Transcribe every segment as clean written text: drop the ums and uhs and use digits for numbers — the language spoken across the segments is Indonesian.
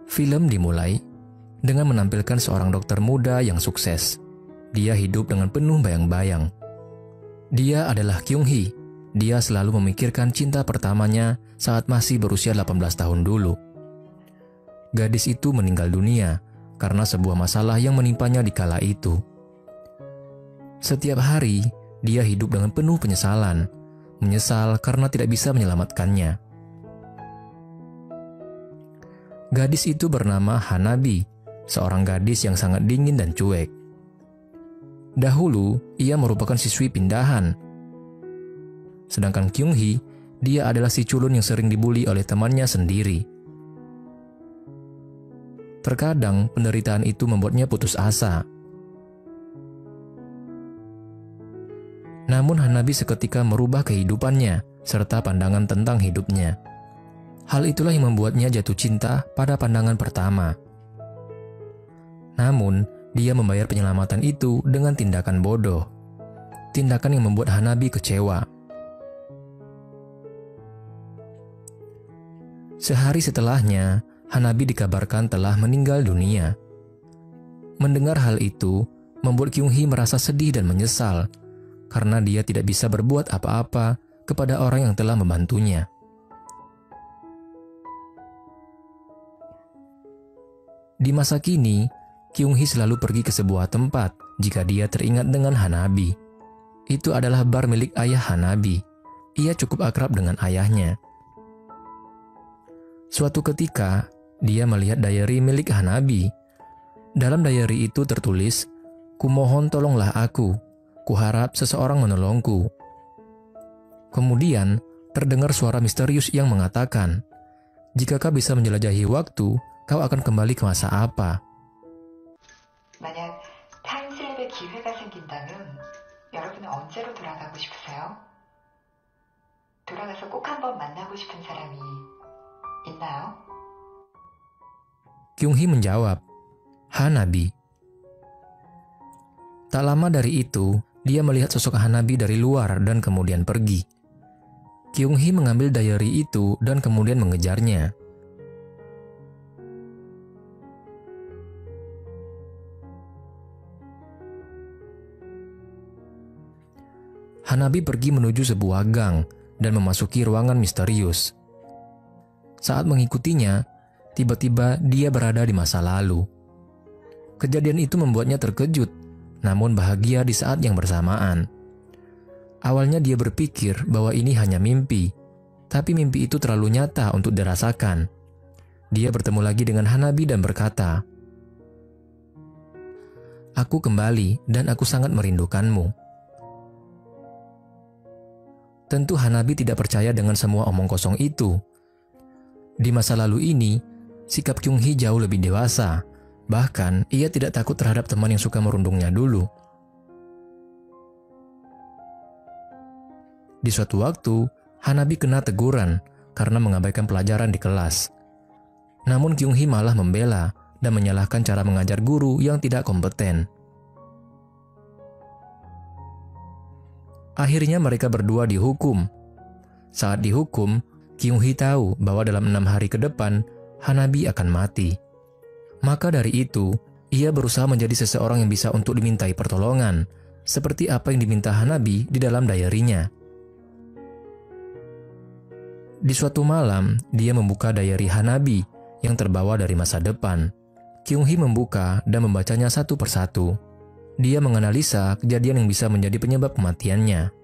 Film dimulai dengan menampilkan seorang dokter muda yang sukses. Dia hidup dengan penuh bayang-bayang. Dia adalah Kyung Hee. Dia selalu memikirkan cinta pertamanya saat masih berusia 18 tahun dulu. Gadis itu meninggal dunia karena sebuah masalah yang menimpanya di kala itu. Setiap hari, dia hidup dengan penuh penyesalan. Menyesal karena tidak bisa menyelamatkannya. Gadis itu bernama Hanabi, seorang gadis yang sangat dingin dan cuek. Dahulu, ia merupakan siswi pindahan. Sedangkan Kyung Hee, dia adalah si culun yang sering dibully oleh temannya sendiri. Terkadang, penderitaan itu membuatnya putus asa. Namun Hanabi seketika merubah kehidupannya serta pandangan tentang hidupnya. Hal itulah yang membuatnya jatuh cinta pada pandangan pertama. Namun, dia membayar penyelamatan itu dengan tindakan bodoh. Tindakan yang membuat Hanabi kecewa. Sehari setelahnya, Hanabi dikabarkan telah meninggal dunia. Mendengar hal itu, membuat Kyung Hee merasa sedih dan menyesal karena dia tidak bisa berbuat apa-apa kepada orang yang telah membantunya. Di masa kini, Kyung Hee selalu pergi ke sebuah tempat jika dia teringat dengan Hanabi. Itu adalah bar milik ayah Hanabi. Ia cukup akrab dengan ayahnya. Suatu ketika, dia melihat diary milik Hanabi. Dalam diary itu tertulis, "Kumohon tolonglah aku. Kuharap seseorang menolongku." Kemudian, terdengar suara misterius yang mengatakan, "Jika kau bisa menjelajahi waktu, kau akan kembali ke masa apa?" 만약 타임슬립의 기회가 생긴다면 여러분은 언제로 돌아가고 싶으세요? 돌아가서 꼭 한번 만나고 싶은 사람이 있나요? Kyung Hee menjawab, "Hanabi." Tak lama dari itu, dia melihat sosok Hanabi dari luar dan kemudian pergi. Kyung Hee mengambil diary itu dan kemudian mengejarnya. Hanabi pergi menuju sebuah gang dan memasuki ruangan misterius. Saat mengikutinya, tiba-tiba dia berada di masa lalu. Kejadian itu membuatnya terkejut, namun bahagia di saat yang bersamaan. Awalnya dia berpikir bahwa ini hanya mimpi, tapi mimpi itu terlalu nyata untuk dirasakan. Dia bertemu lagi dengan Hanabi dan berkata, "Aku kembali dan aku sangat merindukanmu." Tentu Hanabi tidak percaya dengan semua omong kosong itu. Di masa lalu ini, sikap Kyung Hee jauh lebih dewasa. Bahkan, ia tidak takut terhadap teman yang suka merundungnya dulu. Di suatu waktu, Hanabi kena teguran karena mengabaikan pelajaran di kelas. Namun Kyung Hee malah membela dan menyalahkan cara mengajar guru yang tidak kompeten. Akhirnya mereka berdua dihukum. Saat dihukum, Kyung Hee tahu bahwa dalam 6 hari ke depan, Hanabi akan mati. Maka dari itu, ia berusaha menjadi seseorang yang bisa untuk dimintai pertolongan, seperti apa yang diminta Hanabi di dalam diary-nya. Di suatu malam, dia membuka diary Hanabi yang terbawa dari masa depan. Kyung Hee membuka dan membacanya satu persatu. Dia menganalisa kejadian yang bisa menjadi penyebab kematiannya.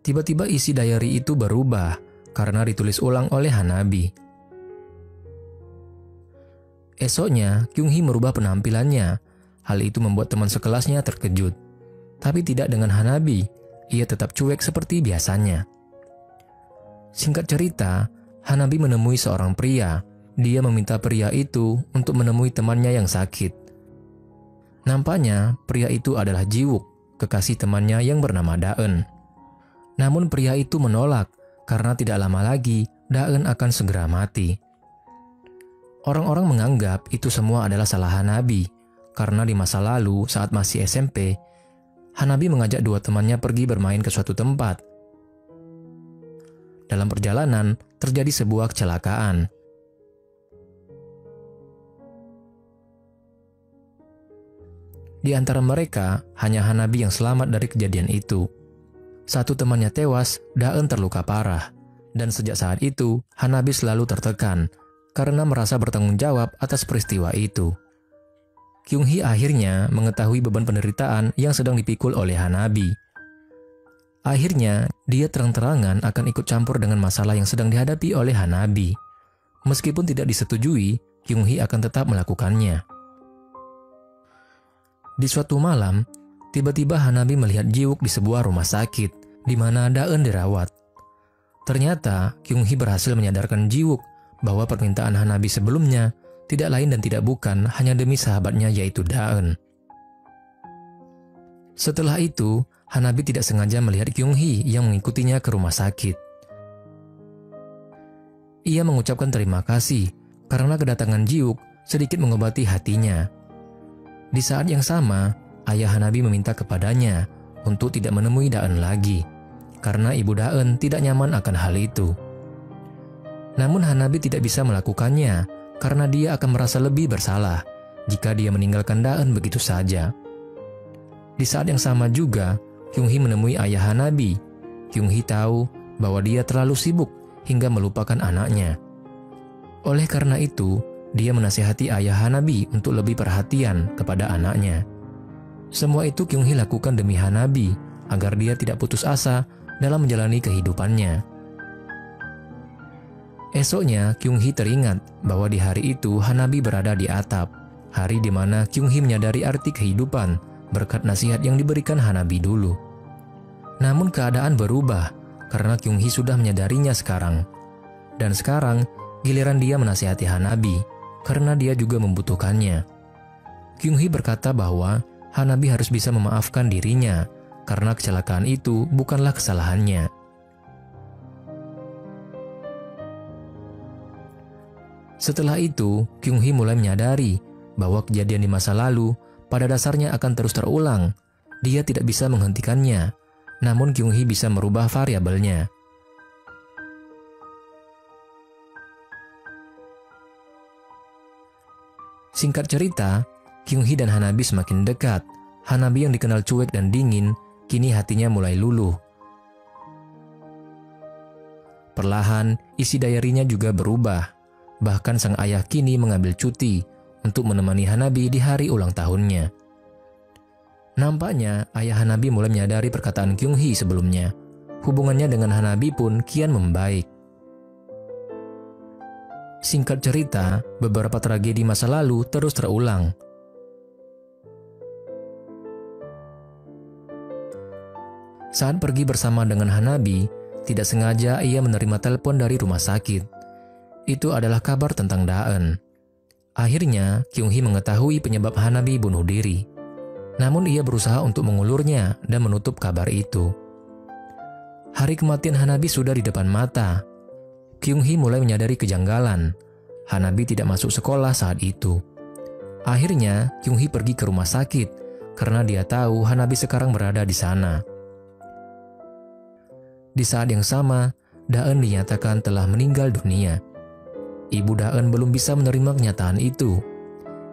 Tiba-tiba isi diary itu berubah karena ditulis ulang oleh Hanabi. Esoknya, Kyung Hee merubah penampilannya. Hal itu membuat teman sekelasnya terkejut. Tapi tidak dengan Hanabi, ia tetap cuek seperti biasanya. Singkat cerita, Hanabi menemui seorang pria. Dia meminta pria itu untuk menemui temannya yang sakit. Nampaknya, pria itu adalah Jiwook, kekasih temannya yang bernama Daeun. Namun pria itu menolak karena tidak lama lagi Daeun akan segera mati. Orang-orang menganggap itu semua adalah salah Hanabi, karena di masa lalu saat masih SMP, Hanabi mengajak dua temannya pergi bermain ke suatu tempat. Dalam perjalanan, terjadi sebuah kecelakaan. Di antara mereka, hanya Hanabi yang selamat dari kejadian itu. Satu temannya tewas, Daeun terluka parah. Dan sejak saat itu, Hanabi selalu tertekan karena merasa bertanggung jawab atas peristiwa itu. Kyung-hee akhirnya mengetahui beban penderitaan yang sedang dipikul oleh Hanabi. Akhirnya, dia terang-terangan akan ikut campur dengan masalah yang sedang dihadapi oleh Hanabi. Meskipun tidak disetujui, Kyung-hee akan tetap melakukannya. Di suatu malam, tiba-tiba Hanabi melihat Jiwook di sebuah rumah sakit, di mana Daeun dirawat. Ternyata, Kyung-hee berhasil menyadarkan Jiwook bahwa permintaan Hanabi sebelumnya tidak lain dan tidak bukan hanya demi sahabatnya yaitu Daeun. Setelah itu, Hanabi tidak sengaja melihat Kyung-hee yang mengikutinya ke rumah sakit. Ia mengucapkan terima kasih karena kedatangan Jiwook sedikit mengobati hatinya. Di saat yang sama, ayah Hanabi meminta kepadanya untuk tidak menemui Daeun lagi, karena ibu Daeun tidak nyaman akan hal itu. Namun Hanabi tidak bisa melakukannya, karena dia akan merasa lebih bersalah jika dia meninggalkan Daeun begitu saja. Di saat yang sama juga, Kyung-hee menemui ayah Hanabi. Kyung-hee tahu bahwa dia terlalu sibuk hingga melupakan anaknya. Oleh karena itu, dia menasihati ayah Hanabi untuk lebih perhatian kepada anaknya. Semua itu Kyung-hee lakukan demi Hanabi, agar dia tidak putus asa dalam menjalani kehidupannya. Esoknya, Kyung-hee teringat bahwa di hari itu Hanabi berada di atap, hari di mana Kyung-hee menyadari arti kehidupan berkat nasihat yang diberikan Hanabi dulu. Namun keadaan berubah karena Kyung-hee sudah menyadarinya sekarang. Dan sekarang, giliran dia menasihati Hanabi karena dia juga membutuhkannya. Kyung-hee berkata bahwa Hanabi harus bisa memaafkan dirinya karena kecelakaan itu bukanlah kesalahannya. Setelah itu, Kyung-hee mulai menyadari bahwa kejadian di masa lalu pada dasarnya akan terus terulang. Dia tidak bisa menghentikannya, namun Kyung-hee bisa merubah variabelnya. Singkat cerita, Kyung-hee dan Hanabi semakin dekat. Hanabi yang dikenal cuek dan dingin, kini hatinya mulai luluh. Perlahan, isi diary-nya juga berubah. Bahkan sang ayah kini mengambil cuti untuk menemani Hanabi di hari ulang tahunnya. Nampaknya, ayah Hanabi mulai menyadari perkataan Kyung-hee sebelumnya. Hubungannya dengan Hanabi pun kian membaik. Singkat cerita, beberapa tragedi masa lalu terus terulang. Saat pergi bersama dengan Hanabi, tidak sengaja ia menerima telepon dari rumah sakit. Itu adalah kabar tentang Daeun. Akhirnya, Kyung-hee mengetahui penyebab Hanabi bunuh diri. Namun ia berusaha untuk mengulurnya dan menutup kabar itu. Hari kematian Hanabi sudah di depan mata. Kyung-hee mulai menyadari kejanggalan. Hanabi tidak masuk sekolah saat itu. Akhirnya, Kyung-hee pergi ke rumah sakit karena dia tahu Hanabi sekarang berada di sana. Di saat yang sama, Daeun dinyatakan telah meninggal dunia. Ibu Daeun belum bisa menerima kenyataan itu.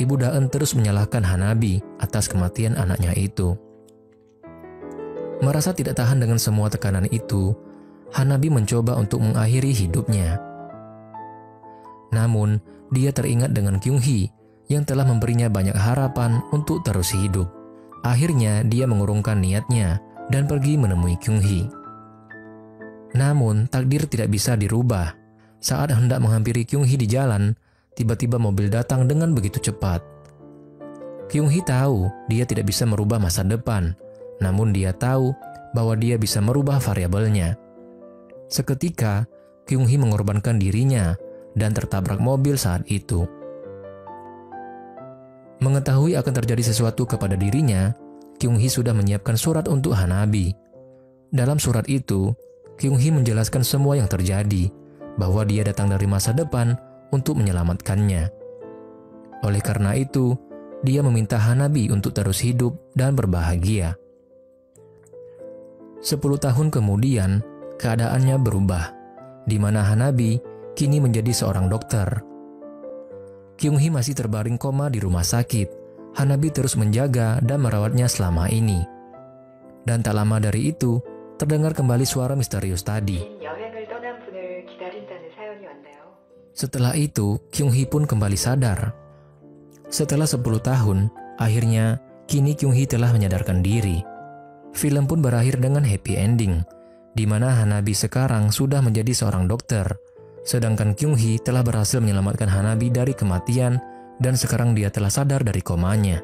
Ibu Daeun terus menyalahkan Hanabi atas kematian anaknya itu. Merasa tidak tahan dengan semua tekanan itu, Hanabi mencoba untuk mengakhiri hidupnya. Namun, dia teringat dengan Kyung-hee yang telah memberinya banyak harapan untuk terus hidup. Akhirnya, dia mengurungkan niatnya dan pergi menemui Kyung-hee. Namun, takdir tidak bisa dirubah. Saat hendak menghampiri Kyung-hee di jalan, tiba-tiba mobil datang dengan begitu cepat. Kyung-hee tahu dia tidak bisa merubah masa depan, namun dia tahu bahwa dia bisa merubah variabelnya. Seketika, Kyung-hee mengorbankan dirinya dan tertabrak mobil saat itu. Mengetahui akan terjadi sesuatu kepada dirinya, Kyung-hee sudah menyiapkan surat untuk Hanabi. Dalam surat itu, Kyung-hee menjelaskan semua yang terjadi, bahwa dia datang dari masa depan untuk menyelamatkannya. Oleh karena itu, dia meminta Hanabi untuk terus hidup dan berbahagia. 10 tahun kemudian, keadaannya berubah, di mana Hanabi kini menjadi seorang dokter. Kyung-hee masih terbaring koma di rumah sakit. Hanabi terus menjaga dan merawatnya selama ini. Dan tak lama dari itu, terdengar kembali suara misterius tadi. 여행을 떠난 분을 기다린다는 사연이 왔나요? Setelah itu, Kyung-hee pun kembali sadar. Setelah 10 tahun, akhirnya kini Kyung-hee telah menyadarkan diri. Film pun berakhir dengan happy ending, di mana Hanabi sekarang sudah menjadi seorang dokter, sedangkan Kyung-hee telah berhasil menyelamatkan Hanabi dari kematian dan sekarang dia telah sadar dari komanya.